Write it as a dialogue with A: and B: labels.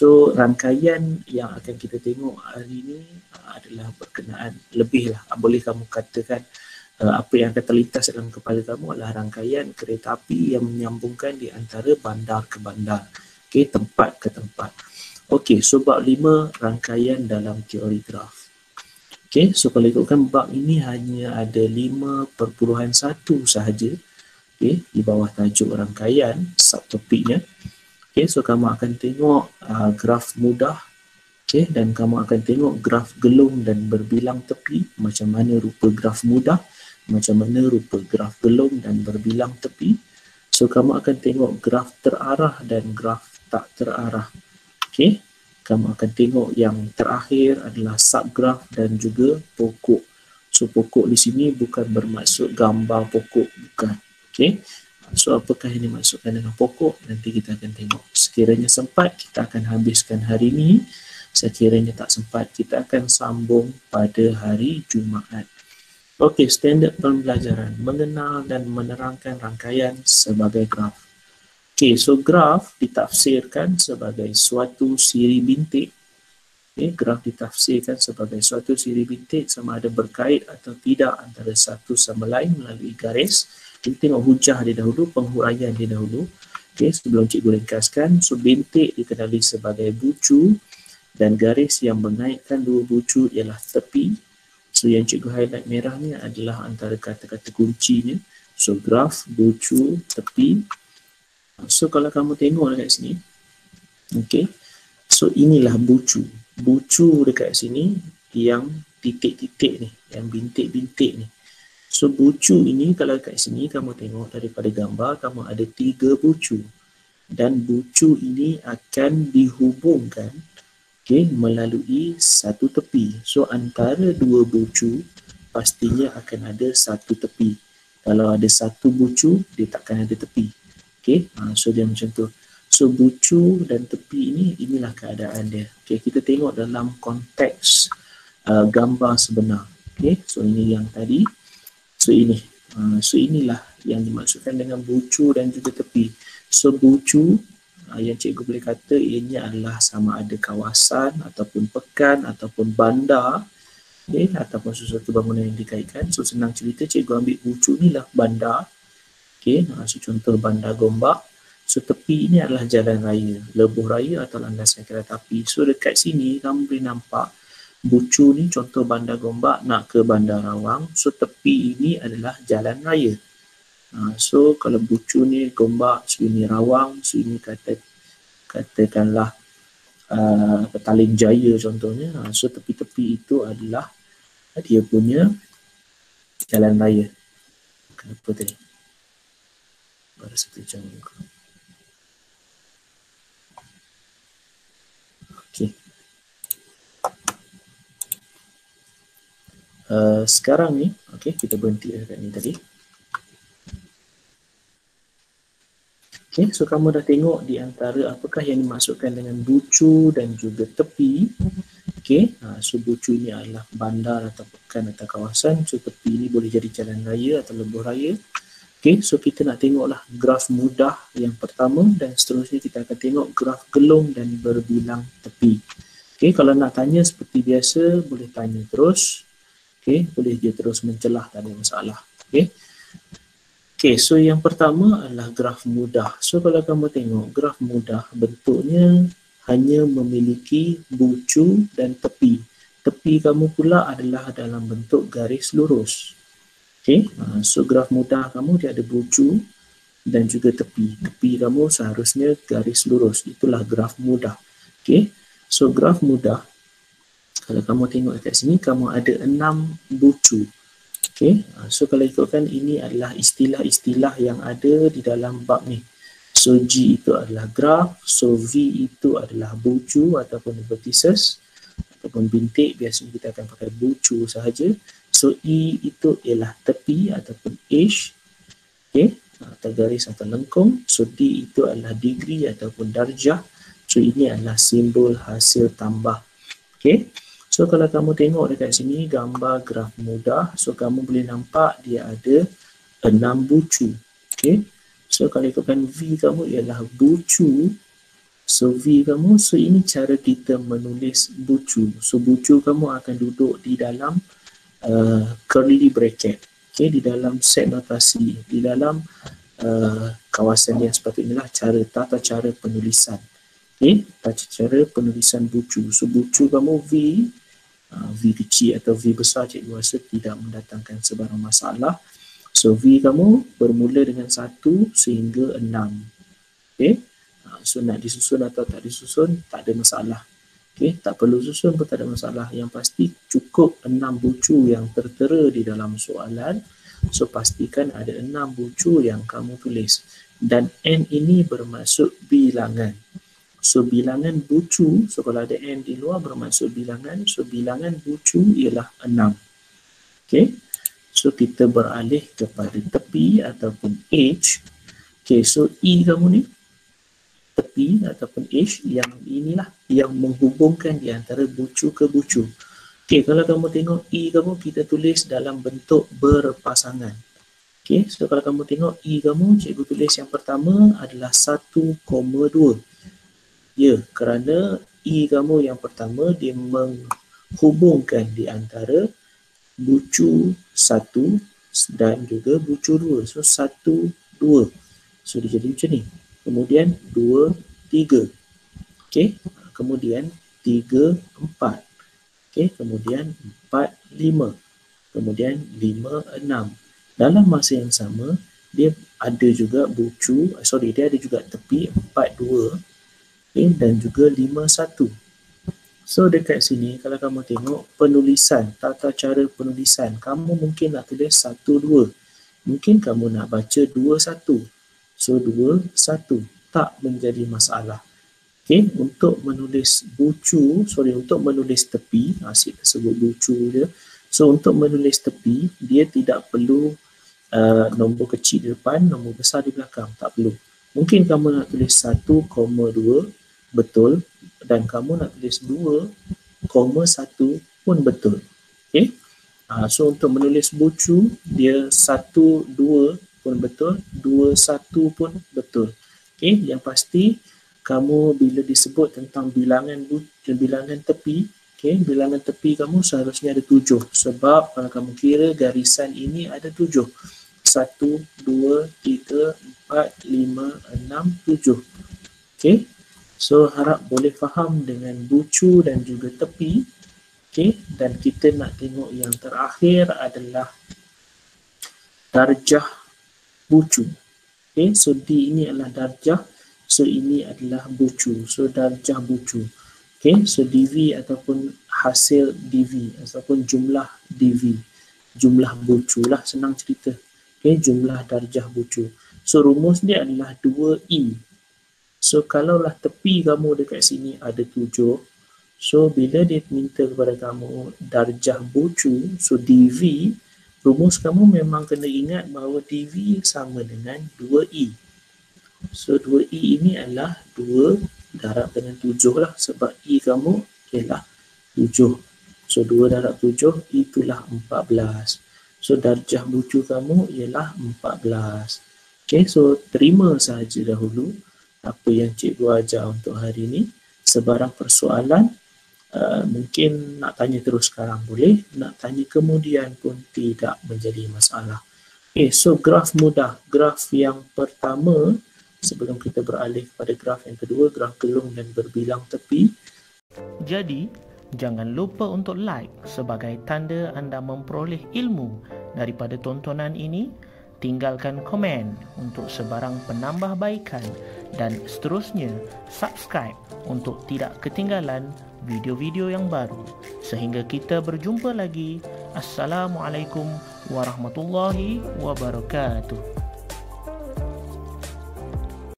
A: So rangkaian yang akan kita tengok hari ini adalah berkenaan lebih lah, boleh kamu katakan apa yang akan terlintas dalam kepala kamu adalah rangkaian kereta api yang menyambungkan di antara bandar ke bandar, tempat ke tempat. So bab 5, rangkaian dalam teori graf. So kalau ikutkan bab ini hanya ada 5.1 sahaja, di bawah tajuk rangkaian, subtopiknya. So kamu akan tengok graf mudah, dan kamu akan tengok graf gelung dan berbilang tepi, macam mana rupa graf mudah, macam mana rupa graf gelung dan berbilang tepi. So kamu akan tengok graf terarah dan graf tak terarah. Kamu akan tengok yang terakhir adalah subgraf dan juga pokok. So pokok di sini bukan bermaksud gambar pokok, bukan. So apakah yang dimaksudkan dengan pokok, nanti kita akan tengok. Sekiranya sempat kita akan habiskan hari ini, sekiranya tak sempat kita akan sambung pada hari Jumaat. Standard pembelajaran, mengenal dan menerangkan rangkaian sebagai graf. So graf ditafsirkan sebagai suatu siri bintik. Graf ditafsirkan sebagai suatu siri bintik sama ada berkait atau tidak antara satu sama lain melalui garis. Kita tengok hujah dia dahulu, penghuraian dia dahulu. Sebelum cikgu ringkaskan, so bintik dikenali sebagai bucu dan garis yang mengaitkan dua bucu ialah tepi. So yang cikgu highlight merah ni adalah antara kata-kata kuncinya. So graf, bucu, tepi. So kalau kamu tengok dekat sini, so inilah bucu. Bucu dekat sini yang titik-titik ni, yang bintik-bintik ni. So bucu ini kalau dekat sini kamu tengok daripada gambar, kamu ada 3 bucu. Dan bucu ini akan dihubungkan melalui satu tepi. So antara 2 bucu pastinya akan ada satu tepi. Kalau ada satu bucu, dia takkan ada tepi. So dia macam tu. So bucu dan tepi ini, inilah keadaan dia. Kita tengok dalam konteks gambar sebenar. So ini yang tadi. So ini. So inilah yang dimaksudkan dengan bucu dan juga tepi. So bucu yang cikgu boleh kata ini adalah sama ada kawasan ataupun pekan ataupun bandar, ataupun sesuatu bangunan yang dikaitkan. So senang cerita, cikgu ambil bucu ni lah bandar. So contoh Bandar Gombak. So tepi ini adalah jalan raya, lebuh raya atau landasan kereta api. So dekat sini kamu boleh nampak bucu ni contoh Bandar Gombak nak ke Bandar Rawang. So tepi ini adalah jalan raya. So kalau bucu ni Gombak, so ini Rawang, so ini katakanlah Petaling Jaya contohnya. So tepi-tepi itu adalah dia punya jalan raya. Kenapa tadi? Baru 1 jam juga. Sekarang ni, kita berhenti dekat ni tadi. So kamu dah tengok di antara apakah yang dimaksudkan dengan bucu dan juga tepi. So bucu ini adalah bandar atau pekan atau kawasan. So tepi ini boleh jadi jalan raya atau lebuh raya. So kita nak tengoklah graf mudah yang pertama dan seterusnya kita akan tengok graf gelung dan berbilang tepi. Kalau nak tanya seperti biasa, boleh tanya terus. Boleh je terus mencelah, tak ada masalah. So yang pertama adalah graf mudah. So kalau kamu tengok graf mudah, bentuknya hanya memiliki bucu dan tepi. Tepi kamu pula adalah dalam bentuk garis lurus. So graf mudah kamu dia ada bucu dan juga tepi. Tepi kamu seharusnya garis lurus. Itulah graf mudah. So graf mudah, kalau kamu tengok dekat sini, kamu ada 6 bucu. So kalau ikutkan ini adalah istilah-istilah yang ada di dalam bab ni. So G itu adalah graf, so V itu adalah bucu ataupun vertices ataupun bintik. Biasanya kita akan pakai bucu sahaja. So E itu ialah tepi ataupun edge, atau garis atau lengkung. So D itu adalah degree ataupun darjah. So ini adalah simbol hasil tambah. So kalau kamu tengok dekat sini gambar graf mudah, so kamu boleh nampak dia ada 6 bucu. So kalau ikutkan V kamu ialah bucu So V kamu, so ini cara kita menulis bucu. So bucu kamu akan duduk di dalam curly bracket, okay, di dalam set notasi, di dalam kawasan yang sepatutnya lah tata cara penulisan. Okay, tata cara penulisan bucu. So bucu kamu V, V kecil atau V besar, cikgu rasa tidak mendatangkan sebarang masalah. So V kamu bermula dengan 1 sehingga 6. Okay, so nak disusun atau tak disusun tak ada masalah. Okay, tak perlu susun pun tak ada masalah. Yang pasti cukup 6 bucu yang tertera di dalam soalan. So pastikan ada 6 bucu yang kamu tulis. Dan N ini bermaksud bilangan. So bilangan bucu, so kalau ada N di luar bermaksud bilangan. So bilangan bucu ialah 6. Okay, so kita beralih kepada tepi ataupun edge. Okay, so E kamu ni, tepi ataupun edge, yang inilah yang menghubungkan di antara bucu ke bucu. Okey, kalau kamu tengok E kamu kita tulis dalam bentuk berpasangan. Okey, so kalau kamu tengok E kamu, cikgu tulis yang pertama adalah 1,2. Ya, kerana E kamu yang pertama dia menghubungkan di antara bucu 1 dan juga bucu 2. So 1, 2. So dia jadi macam ni. Kemudian 2, 3. Okey, kemudian 3, 4. Okey, kemudian 4, 5. Kemudian 5, 6. Dalam masa yang sama, dia ada juga bucu, dia ada juga tepi 4, 2. Okay, dan juga 5, 1. So dekat sini kalau kamu tengok penulisan, tata cara penulisan, kamu mungkin nak tulis 1, 2. Mungkin kamu nak baca 2, 1. So 2, 1 tak menjadi masalah. Okay, untuk menulis bucu, untuk menulis tepi, asyik tersebut bucu dia. So untuk menulis tepi, dia tidak perlu nombor kecil di depan, nombor besar di belakang, tak perlu. Mungkin kamu nak tulis 1,2 betul dan kamu nak tulis 2,1 pun betul. Okay, so untuk menulis bucu, dia 1, 2 pun betul, 2, 1 pun betul. Okay, yang pasti kamu bila disebut tentang bilangan tepi, okay, bilangan tepi kamu seharusnya ada 7. Sebab kalau kamu kira garisan ini ada 7. 1, 2, 3, 4, 5, 6, 7. Okay, so harap boleh faham dengan bucu dan juga tepi. Okay, dan kita nak tengok yang terakhir adalah darjah bucu. Okay, so D ini adalah darjah, so ini adalah bucu, so darjah bucu. Okay, so DV ataupun hasil DV ataupun jumlah DV, jumlah bucu lah, senang cerita. Okay, jumlah darjah bucu. So rumus dia adalah 2E. So kalaulah tepi kamu dekat sini ada 7, so bila dia minta kepada kamu darjah bucu, so DV, rumus kamu memang kena ingat bahawa DV sama dengan 2E. So 2E ini adalah 2 darab dengan 7 lah, sebab E kamu ialah 7. So 2 darab 7 itulah 14. So darjah bucu kamu ialah 14. Okay, so terima sahaja dahulu apa yang cikgu ajar untuk hari ini. Sebarang persoalan, mungkin nak tanya terus sekarang boleh, nak tanya kemudian pun tidak menjadi masalah. Okay, so graf mudah. Graf yang pertama, sebelum kita beralih kepada graf yang kedua, graf gelung dan berbilang tepi.
B: Jadi, jangan lupa untuk like sebagai tanda anda memperoleh ilmu daripada tontonan ini. Tinggalkan komen untuk sebarang penambahbaikan dan seterusnya subscribe untuk tidak ketinggalan video-video yang baru. Sehingga kita berjumpa lagi. Assalamualaikum warahmatullahi wabarakatuh.